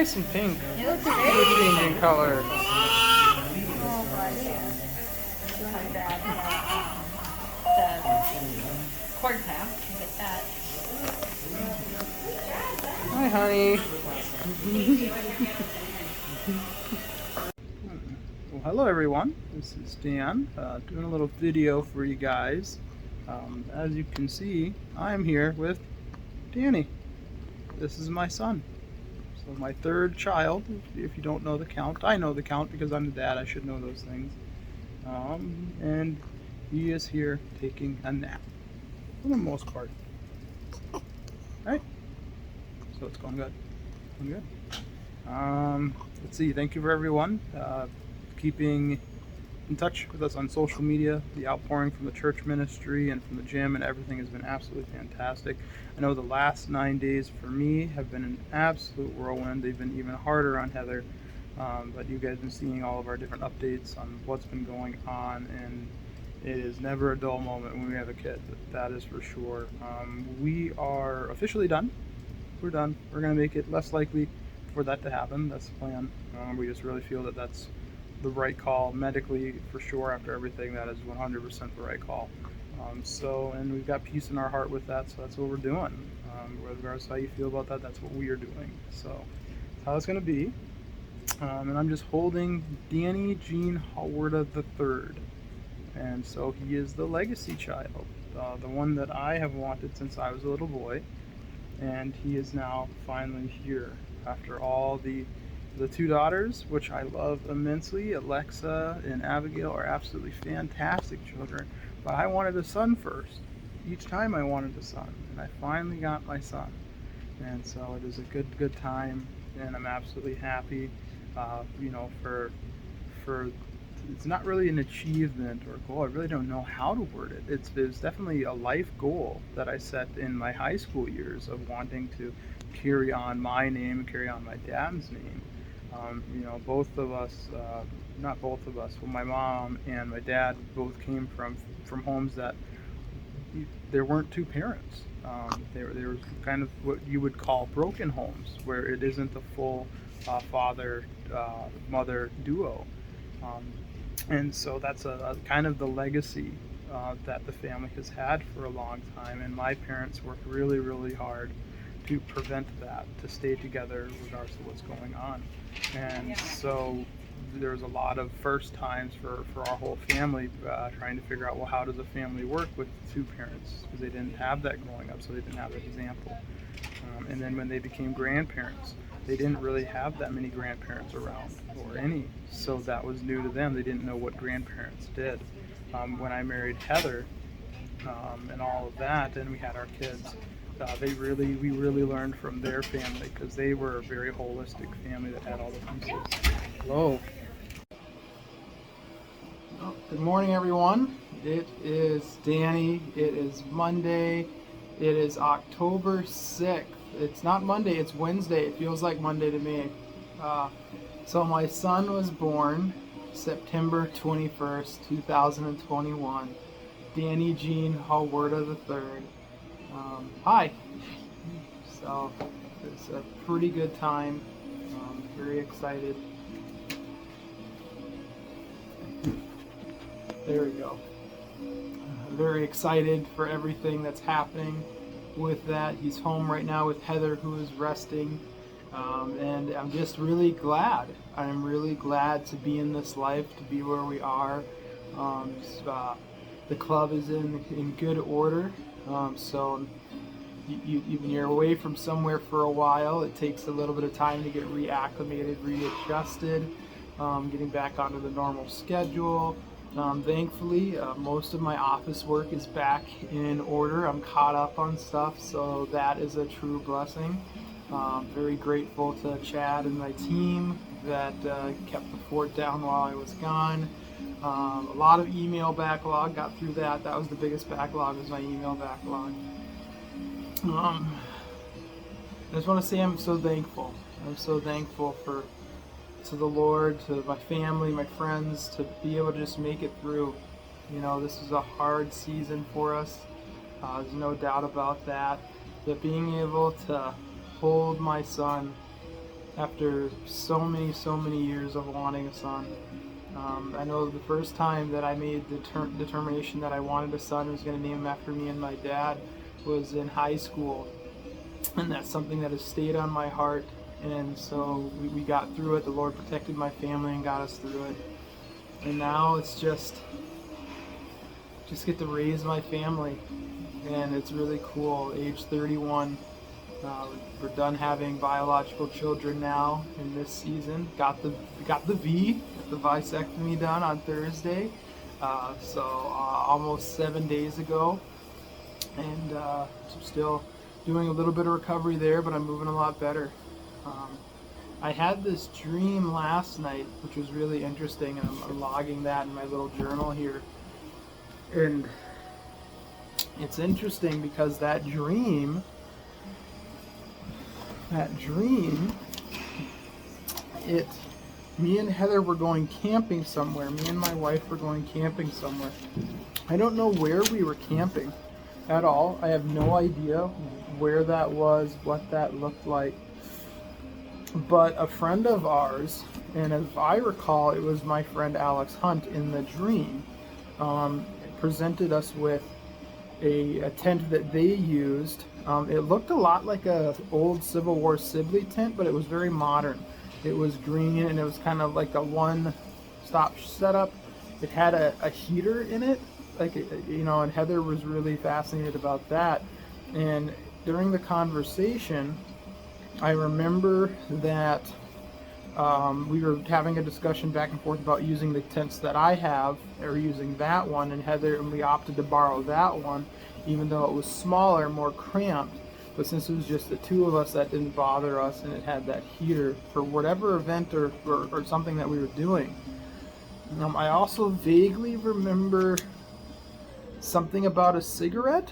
nice and pink. It looks They're great. changing color. Oh, buddy. Doing like that. The cord pack. Get that. Hi, honey. Well, hello everyone. This is Dan, doing a little video for you guys. As you can see, I'm here with Danny. This is my son. So my third child, if you don't know the count. I know the count because I'm the dad, I should know those things. And he is here taking a nap, for the most part. Right? So it's going good. Going good. Let's see, thank you for everyone keeping in touch with us on social media. The outpouring from the church ministry and from the gym and everything has been absolutely fantastic. I know the last 9 days for me have been an absolute whirlwind. They've been even harder on Heather, but you guys have been seeing all of our different updates on what's been going on, and it is never a dull moment when we have a kid. That is for sure. We are officially done. We're done. We're going to make it less likely for that to happen. That's the plan. We just really feel that that's the right call medically, for sure. After everything, that is 100% the right call. And we've got peace in our heart with that, so that's what we're doing. Regardless of how you feel about that, that's what we are doing. So that's how it's going to be. And I'm just holding Danny Gene Hawarda III. And so he is the legacy child, the one that I have wanted since I was a little boy. And he is now finally here after all the two daughters, which I love immensely. Alexa and Abigail are absolutely fantastic children, but I wanted a son first. Each time I wanted a son, and I finally got my son. And so it is a good time, and I'm absolutely happy. For it's not really an achievement or goal. I really don't know how to word it. It's definitely a life goal that I set in my high school years of wanting to carry on my name and carry on my dad's name. Both of us, not both of us, well, my mom and my dad both came from homes that there weren't two parents. There was kind of what you would call broken homes, where it isn't a full father-mother duo. And so that's a kind of the legacy that the family has had for a long time. And my parents worked really, really hard to prevent that, to stay together regardless of what's going on. And so there's a lot of first times for our whole family, trying to figure out, well, how does a family work with two parents? Because they didn't have that growing up, so they didn't have that example. And then when they became grandparents, they didn't really have that many grandparents around, or any, so that was new to them. They didn't know what grandparents did. When I married Heather, and all of that, and we had our kids, we really learned from their family, because they were a very holistic family that had all the pieces. Hello. Good morning, everyone. It is Danny. It is Monday. It is October 6th. It's not Monday, it's Wednesday. It feels like Monday to me. So my son was born September 21st, 2021. Danny Gene Hawarda III. Hi. So it's a pretty good time. Very excited. There we go. Very excited for everything that's happening with that. He's home right now with Heather, who is resting. And I'm just really glad. I'm really glad to be in this life, to be where we are. The club is in good order. So when you're away from somewhere for a while, it takes a little bit of time to get reacclimated, readjusted, getting back onto the normal schedule. Thankfully, most of my office work is back in order. I'm caught up on stuff, so that is a true blessing. Very grateful to Chad and my team that kept the fort down while I was gone. A lot of email backlog, got through that. That was the biggest backlog, was my email backlog. I just want to say I'm so thankful. I'm so thankful to the Lord, to my family, my friends, to be able to just make it through. This is a hard season for us. There's no doubt about that. But being able to hold my son after so many years of wanting a son. I know the first time that I made the determination that I wanted a son, was going to name him after me and my dad, was in high school. And that's something that has stayed on my heart. And so we got through it. The Lord protected my family and got us through it. And now it's just get to raise my family. And it's really cool. Age 31. We're done having biological children now in this season. Got the vasectomy done on Thursday, so almost 7 days ago, and still doing a little bit of recovery there, but I'm moving a lot better. I had this dream last night, which was really interesting, and I'm logging that in my little journal here. And it's interesting because that dream, me and Heather were going camping somewhere. Me and my wife were going camping somewhere. I don't know where we were camping at all. I have no idea where that was, what that looked like. But a friend of ours, and as I recall, it was my friend Alex Hunt in the dream, presented us with a tent that they used. It looked a lot like a old Civil War Sibley tent, but it was very modern. It was green, and it was kind of like a one-stop setup. It had a heater in it, and Heather was really fascinated about that. And during the conversation, I remember that we were having a discussion back and forth about using the tents that I have, or using that one, and we opted to borrow that one, even though it was smaller, more cramped. But since it was just the two of us, that didn't bother us, and it had that heater for whatever event or something that we were doing. I also vaguely remember something about a cigarette.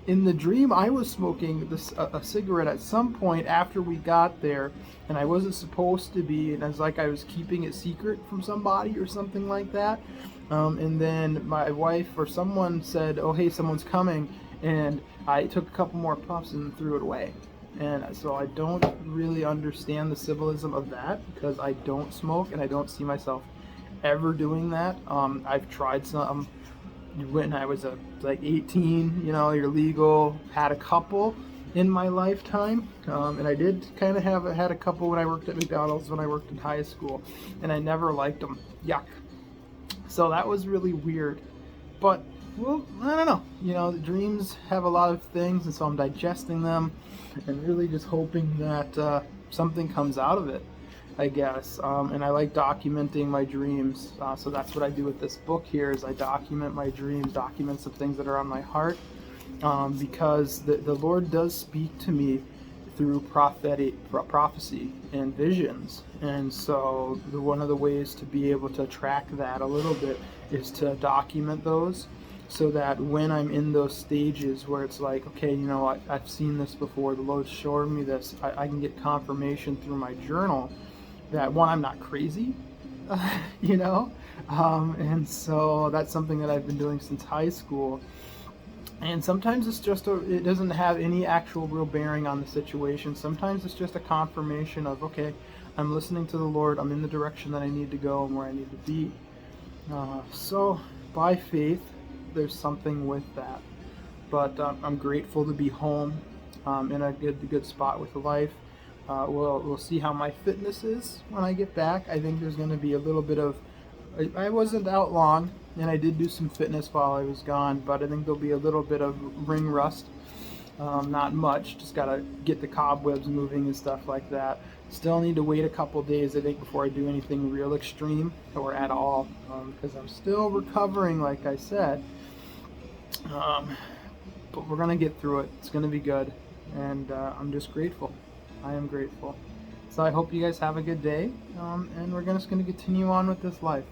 In the dream, I was smoking a cigarette at some point after we got there, and I wasn't supposed to be, and I was keeping it secret from somebody or something like that. And then my wife or someone said, "Oh, hey, someone's coming," and I took a couple more puffs and threw it away. And so I don't really understand the symbolism of that, because I don't smoke and I don't see myself ever doing that. I've tried some when I was like 18, you're legal, had a couple in my lifetime, and I did kind of had a couple when I worked at McDonald's when I worked in high school, and I never liked them. Yuck. So that was really weird. But well, I don't know. The dreams have a lot of things, and so I'm digesting them and really just hoping that something comes out of it, I guess. And I like documenting my dreams. So that's what I do with this book here, is I document my dreams, document some things that are on my heart, because the Lord does speak to me through prophecy and visions. And so one of the ways to be able to track that a little bit is to document those, so that when I'm in those stages where it's like, okay, I've seen this before, the Lord's showing me this, I can get confirmation through my journal that, one, I'm not crazy, and so that's something that I've been doing since high school. And sometimes it's just it doesn't have any actual real bearing on the situation. Sometimes it's just a confirmation of, okay, I'm listening to the Lord, I'm in the direction that I need to go and where I need to be. So by faith, there's something with that. But I'm grateful to be home, in a good spot with life. We'll see how my fitness is when I get back. I think there's going to be a little bit of, I wasn't out long, and I did do some fitness while I was gone, but I think there'll be a little bit of ring rust. Not much, just got to get the cobwebs moving and stuff like that. Still need to wait a couple days, I think, before I do anything real extreme or at all, because I'm still recovering, like I said. But we're going to get through it. It's going to be good, and I'm just grateful. I am grateful. So I hope you guys have a good day, and we're just going to continue on with this life.